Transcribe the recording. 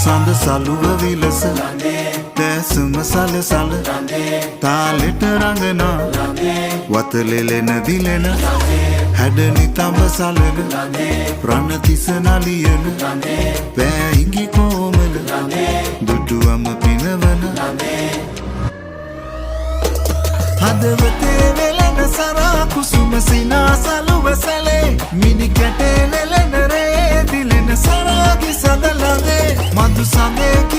සඳ සලුව විලස දැස මසල සල තාලෙට රඟනා වතලෙලෙන දිලෙන හැඩනි තඹ සලන ප්‍රණතිස නලියන පෑහිඟි කෝමල දුටුවම පිනවන හදවතේ වෙලන සරා කුසුම සිනා සලුව සැලේ මිනි කැටේ නෙලන රේ දිලෙන සරාගේ සඳ ළඟේ මధు සඳේ